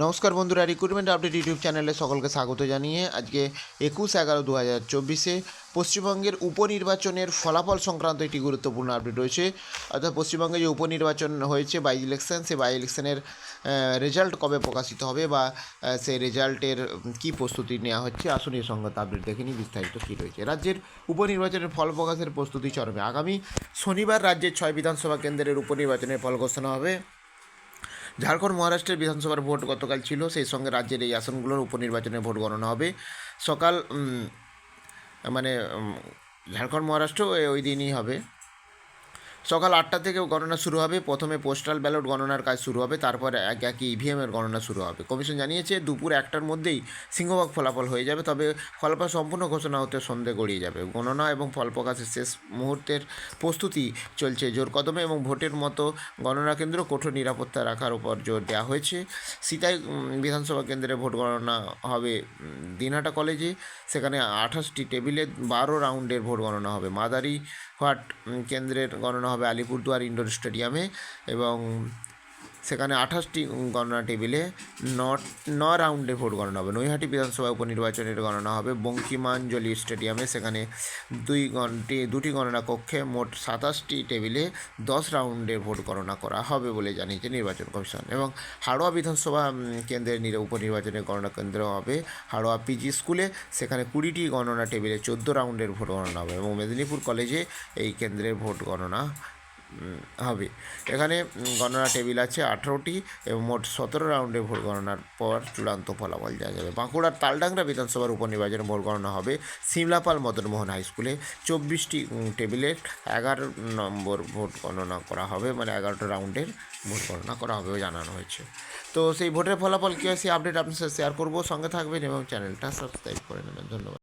নমস্কার বন্ধুরা, recruitment update YouTube চ্যানেলে সকলকে স্বাগত জানিয়ে আজকে 21/11/2024 পশ্চিমবঙ্গের উপনির্বাচনের ফলাফল সংক্রান্ত একটি গুরুত্বপূর্ণ আপডেট রয়েছে। অর্থাৎ পশ্চিমবঙ্গে যে উপনির্বাচন হয়েছে বাই ইলেকশন, সেই বাই ইলেকশনের রেজাল্ট কবে প্রকাশিত হবে বা সেই রেজাল্টের কী প্রস্তুতি নেওয়া হচ্ছে, আসুন এই সংক্রান্ত আপডেট দেখে নিই বিস্তারিত কী রয়েছে। রাজ্যের উপনির্বাচনের ফল প্রকাশের প্রস্তুতি চরমে। আগামী শনিবার রাজ্যের 6 বিধানসভা কেন্দ্রের উপনির্বাচনের ফল ঘোষণা হবে। ঝাড়খণ্ড মহারাষ্ট্রের বিধানসভার ভোট গতকাল ছিল, সেই সঙ্গে রাজ্যের এই আসনগুলোর উপনির্বাচনের ভোট গণনা হবে সকাল ঝাড়খণ্ড মহারাষ্ট্র ওই দিনই হবে। সকাল 8টা থেকে গণনা শুরু হবে। প্রথমে পোস্টাল ব্যালট গণনার কাজ শুরু হবে, তারপরে একই ইভিএমের গণনা শুরু হবে। কমিশন জানিয়েছে দুপুর 1টার মধ্যেই সিংহভাগ ফলাফল হয়ে যাবে, তবে ফলাফল সম্পূর্ণ ঘোষণা হতে সন্ধে গড়িয়ে যাবে। গণনা এবং ফল প্রকাশের শেষ মুহূর্তের প্রস্তুতি চলছে জোর কদমে এবং ভোটের মতো গণনা কেন্দ্র কঠোর নিরাপত্তা রাখার উপর জোর দেওয়া হয়েছে। সিতাই বিধানসভা কেন্দ্রে ভোট গণনা হবে দিনহাটা কলেজে, সেখানে 28টি টেবিলে 12 রাউন্ডের ভোট গণনা হবে। মাদারিহাট কেন্দ্রের গণনা হবে আলিপুরদুয়ার ইন্ডোর স্টেডিয়ামে এবং সেখানে 28টি গণনা টেবিলে 9 রাউন্ডে ভোট গণনা হবে। নৈহাটি বিধানসভা উপনির্বাচনের গণনা হবে বঙ্কিমাঞ্জলি স্টেডিয়ামে, সেখানে দুটি গণনা কক্ষে মোট 27টি টেবিলে 10 রাউন্ডের ভোট গণনা করা হবে বলে জানিয়েছে নির্বাচন কমিশন। এবং হাড়োয়া বিধানসভা কেন্দ্রের উপনির্বাচনের গণনা কেন্দ্র হবে হাড়োয়া পিজি স্কুলে, সেখানে 20টি গণনা টেবিলে 14 রাউন্ডের ভোট গণনা হবে এবং মেদিনীপুর কলেজে এই কেন্দ্রের ভোট গণনা হবে। এখানে গণনা টেবিল আছে 18টি এবং মোট 17 রাউন্ডে ভোট গণনার পর চূড়ান্ত ফলাফল দেওয়া যাবে। বাঁকুড়ার তালডাংরা বিধানসভার উপনির্বাচনে ভোট গণনা হবে সিমলাপাল মদনমোহন হাই স্কুলে। 24টি টেবিলের 11 নম্বর ভোট গণনা করা হবে, 11টা রাউন্ডের ভোট গণনা করা হবে জানানো হয়েছে। তো সেই ভোটের ফলাফল কী হয় সেই আপডেট আপনার সাথে শেয়ার করবো, সঙ্গে থাকবেন এবং চ্যানেলটা সাবস্ক্রাইব করে নেবেন। ধন্যবাদ।